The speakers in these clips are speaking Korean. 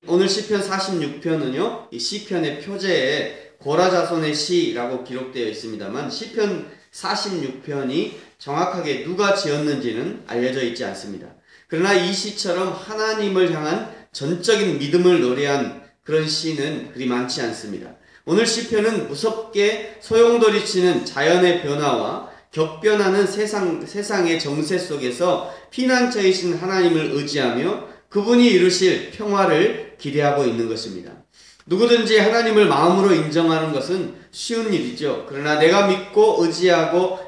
오늘 시편 46편은요, 이 시편의 표제에 고라자손의 시라고 기록되어 있습니다만 시편 46편이 정확하게 누가 지었는지는 알려져 있지 않습니다. 그러나 이 시처럼 하나님을 향한 전적인 믿음을 노래한 그런 시는 그리 많지 않습니다. 오늘 시편은 무섭게 소용돌이치는 자연의 변화와 격변하는 세상의 정세 속에서 피난처이신 하나님을 의지하며 그분이 이루실 평화를 기대하고 있는 것입니다. 누구든지 하나님을 마음으로 인정하는 것은 쉬운 일이죠. 그러나 내가 믿고 의지하고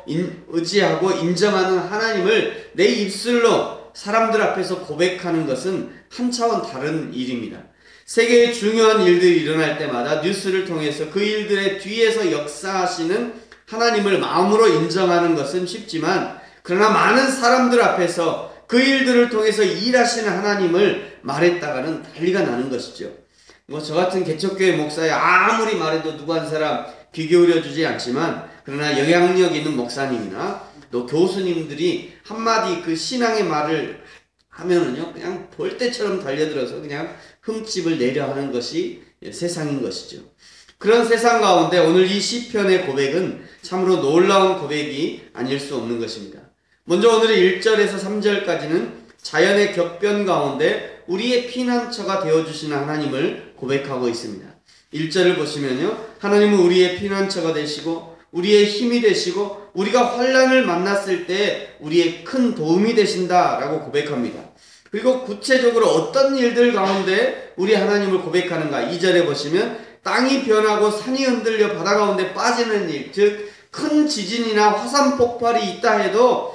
인정하는 하나님을 내 입술로 사람들 앞에서 고백하는 것은 한 차원 다른 일입니다. 세계의 중요한 일들이 일어날 때마다 뉴스를 통해서 그 일들의 뒤에서 역사하시는 하나님을 마음으로 인정하는 것은 쉽지만, 그러나 많은 사람들 앞에서 그 일들을 통해서 일하시는 하나님을 말했다가는 난리가 나는 것이죠. 저 같은 개척교회 목사에 아무리 말해도 누구 한 사람 귀 기울여 주지 않지만, 그러나 영향력 있는 목사님이나 또 교수님들이 한마디 그 신앙의 말을 하면은요, 그냥 벌떼처럼 달려들어서 그냥 흠집을 내려 하는 것이 세상인 것이죠. 그런 세상 가운데 오늘 이 시편의 고백은 참으로 놀라운 고백이 아닐 수 없는 것입니다. 먼저 오늘의 1절에서 3절까지는 자연의 격변 가운데 우리의 피난처가 되어주시는 하나님을 고백하고 있습니다. 1절을 보시면요, 하나님은 우리의 피난처가 되시고 우리의 힘이 되시고 우리가 환난을 만났을 때 우리의 큰 도움이 되신다라고 고백합니다. 그리고 구체적으로 어떤 일들 가운데 우리 하나님을 고백하는가, 2절에 보시면 땅이 변하고 산이 흔들려 바다 가운데 빠지는 일, 즉 큰 지진이나 화산 폭발이 있다 해도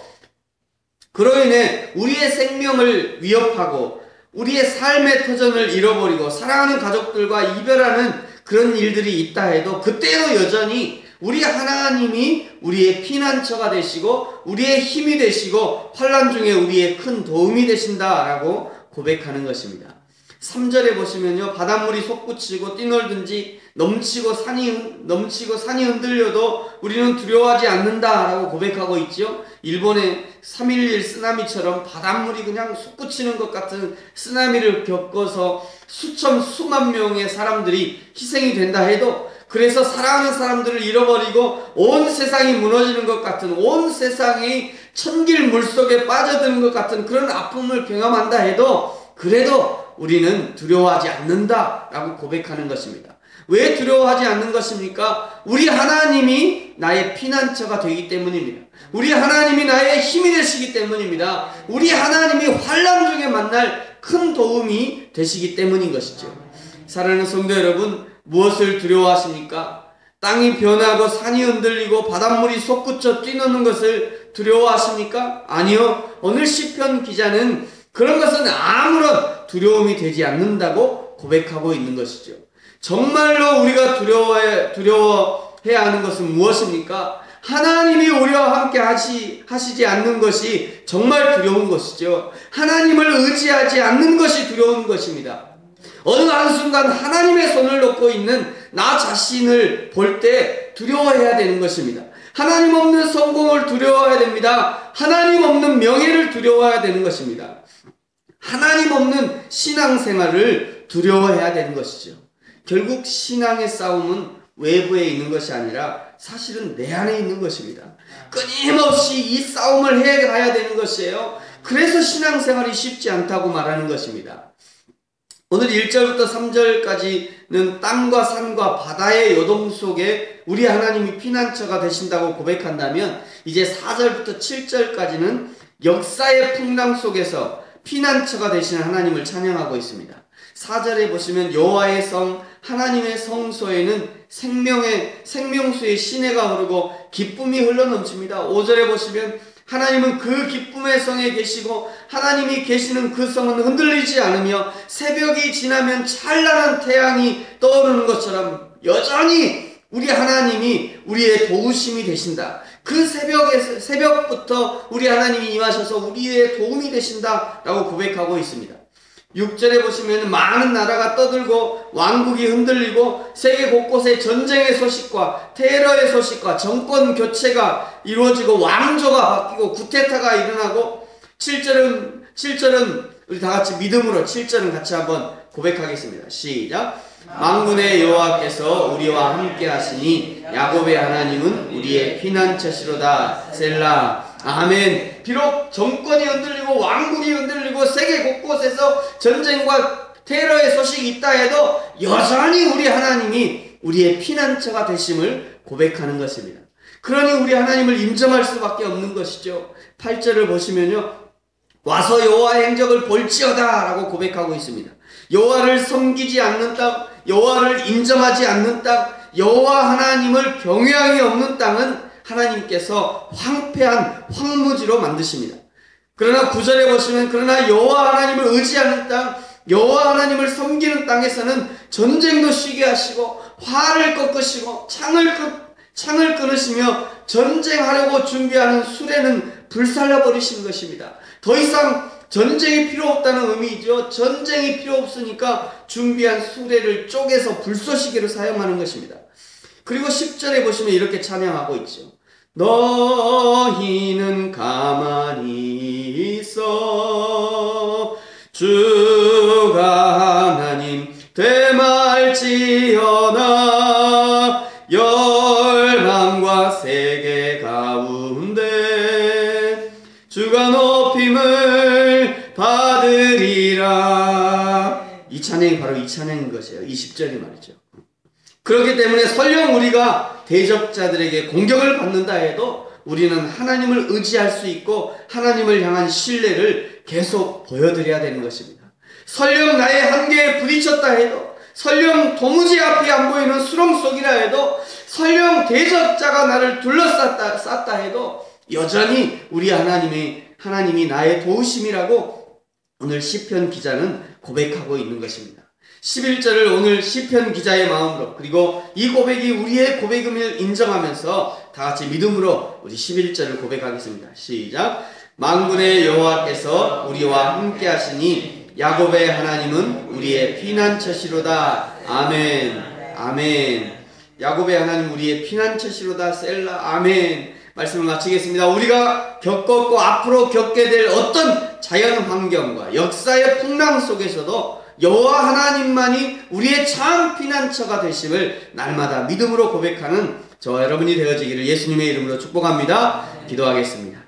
그로 인해 우리의 생명을 위협하고 우리의 삶의 터전을 잃어버리고 사랑하는 가족들과 이별하는 그런 일들이 있다 해도 그때도 여전히 우리 하나님이 우리의 피난처가 되시고 우리의 힘이 되시고 환난 중에 우리의 큰 도움이 되신다라고 고백하는 것입니다. 3절에 보시면요, 바닷물이 솟구치고 뛰놀든지 넘치고 산이 흔들려도 우리는 두려워하지 않는다라고 고백하고 있죠. 일본의 3.11 쓰나미처럼 바닷물이 그냥 솟구치는 것 같은 쓰나미를 겪어서 수만 명의 사람들이 희생이 된다 해도, 그래서 사랑하는 사람들을 잃어버리고 온 세상이 무너지는 것 같은, 온 세상이 천길 물속에 빠져드는 것 같은 그런 아픔을 경험한다 해도 그래도 우리는 두려워하지 않는다라고 고백하는 것입니다. 왜 두려워하지 않는 것입니까? 우리 하나님이 나의 피난처가 되기 때문입니다. 우리 하나님이 나의 힘이 되시기 때문입니다. 우리 하나님이 환난 중에 만날 큰 도움이 되시기 때문인 것이죠. 사랑하는 성도 여러분, 무엇을 두려워하십니까? 땅이 변하고 산이 흔들리고 바닷물이 솟구쳐 뛰노는 것을 두려워하십니까? 아니요. 오늘 시편 기자는 그런 것은 아무런 두려움이 되지 않는다고 고백하고 있는 것이죠. 정말로 우리가 두려워해야 하는 것은 무엇입니까? 하나님이 우리와 함께 하시지 않는 것이 정말 두려운 것이죠. 하나님을 의지하지 않는 것이 두려운 것입니다. 어느 한순간 하나님의 손을 놓고 있는 나 자신을 볼 때 두려워해야 되는 것입니다. 하나님 없는 성공을 두려워해야 됩니다. 하나님 없는 명예를 두려워해야 되는 것입니다. 하나님 없는 신앙생활을 두려워해야 되는 것이죠. 결국 신앙의 싸움은 외부에 있는 것이 아니라 사실은 내 안에 있는 것입니다. 끊임없이 이 싸움을 해가야 되는 것이에요. 그래서 신앙생활이 쉽지 않다고 말하는 것입니다. 오늘 1절부터 3절까지는 땅과 산과 바다의 요동 속에 우리 하나님이 피난처가 되신다고 고백한다면, 이제 4절부터 7절까지는 역사의 풍랑 속에서 피난처가 되시는 하나님을 찬양하고 있습니다. 4절에 보시면 여호와의 성 하나님의 성소에는 생명수의 시내가 흐르고 기쁨이 흘러넘칩니다. 5절에 보시면 하나님은 그 기쁨의 성에 계시고 하나님이 계시는 그 성은 흔들리지 않으며 새벽이 지나면 찬란한 태양이 떠오르는 것처럼 여전히 우리 하나님이 우리의 도우심이 되신다. 그 새벽부터 우리 하나님이 임하셔서 우리의 도움이 되신다라고 고백하고 있습니다. 6절에 보시면 많은 나라가 떠들고 왕국이 흔들리고 세계 곳곳에 전쟁의 소식과 테러의 소식과 정권 교체가 이루어지고 왕조가 바뀌고 구테타가 일어나고, 7절은 우리 다 같이 믿음으로 7절은 같이 한번 고백하겠습니다. 시작. 만군의 여호와께서 우리와 함께 하시니 야곱의 하나님은 우리의 피난처시로다. 셀라. 아멘. 비록 정권이 흔들리고 왕국이 흔들리고 세계 곳곳에서 전쟁과 테러의 소식이 있다 해도 여전히 우리 하나님이 우리의 피난처가 되심을 고백하는 것입니다. 그러니 우리 하나님을 인정할 수밖에 없는 것이죠. 8절을 보시면요, 와서 여호와의 행적을 볼지어다 라고 고백하고 있습니다. 여호와를 섬기지 않는 땅, 여호와를 인정하지 않는 땅, 여호와 하나님을 경외함이 없는 땅은 하나님께서 황폐한 황무지로 만드십니다. 그러나 9절에 보시면 그러나 여호와 하나님을 의지하는 땅, 여호와 하나님을 섬기는 땅에서는 전쟁도 쉬게 하시고 화를 꺾으시고 창을 끊으시며 전쟁하려고 준비하는 수레는 불살라 버리시는 것입니다. 더 이상 전쟁이 필요 없다는 의미이죠. 전쟁이 필요 없으니까 준비한 수레를 쪼개서 불쏘시개로 사용하는 것입니다. 그리고 10절에 보시면 이렇게 찬양하고 있죠. 너희는 가만히 있어 주가 하나님 되말지어다. 열방과 세계 가운데 주가 높임을 받으리라. 이 찬양이 바로 이 찬양인 것이에요. 20절이 말이죠. 그렇기 때문에 설령 우리가 대적자들에게 공격을 받는다 해도 우리는 하나님을 의지할 수 있고 하나님을 향한 신뢰를 계속 보여드려야 되는 것입니다. 설령 나의 한계에 부딪혔다 해도, 설령 도무지 앞이 안 보이는 수렁 속이라 해도, 설령 대적자가 나를 둘러쌌다 해도 여전히 우리 하나님이 나의 도우심이라고 오늘 시편 기자는 고백하고 있는 것입니다. 11절을 오늘 시편 기자의 마음으로, 그리고 이 고백이 우리의 고백임을 인정하면서 다 같이 믿음으로 우리 11절을 고백하겠습니다. 시작. 만군의 여호와께서 우리와 함께 하시니 야곱의 하나님은 우리의 피난처시로다. 아멘. 아멘. 야곱의 하나님 우리의 피난처시로다. 셀라. 아멘. 말씀을 마치겠습니다. 우리가 겪었고 앞으로 겪게 될 어떤 자연 환경과 역사의 풍랑 속에서도 여호와 하나님만이 우리의 참 피난처가 되심을 날마다 믿음으로 고백하는 저와 여러분이 되어지기를 예수님의 이름으로 축복합니다. 기도하겠습니다.